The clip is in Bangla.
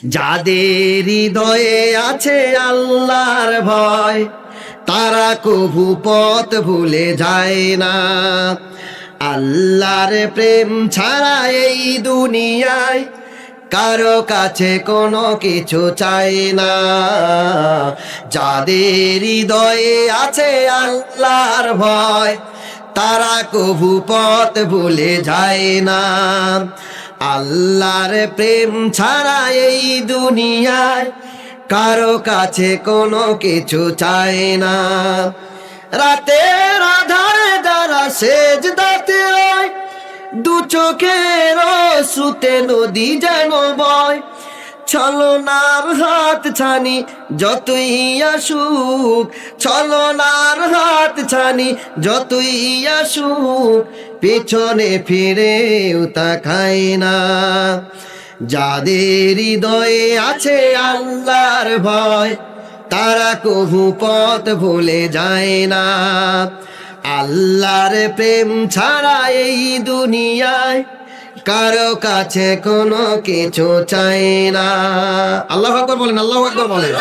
যাদের হৃদয়ে আছে আল্লাহর ভয়, তারা কভু পথ ভুলে যায় না। আল্লাহর প্রেম ছাড়া এই দুনিয়ায় কারো কাছে কোনো কিছু চাই না। যাদের হৃদয়ে আছে আল্লাহর ভয়, তারা কভু পথ ভুলে যায় না। আল্লাহর প্রেম ছাড়া এই দুনিয়ায় কারো কাছে কোনো কিছু চায় না। রাতের আধারে যারা সেজদাতে রয়, দু চোখের শ্রুতে নদী যেন বয়। ছলনার হাত ছানি যতই আসুক, ছলনার হাত ছানি যতই আসুক, পেছনে ফিরেও তাকায় না। যাদের হৃদয়ে আছে আল্লাহর ভয়, তারা কভু পথ ভুলে যায় না। আল্লাহর প্রেম ছাড়া এই দুনিয়ায় কারো কাছে কোনো কিছু চাই না। আল্লাহু আকবার বলেন, আল্লাহু আকবার বলেন।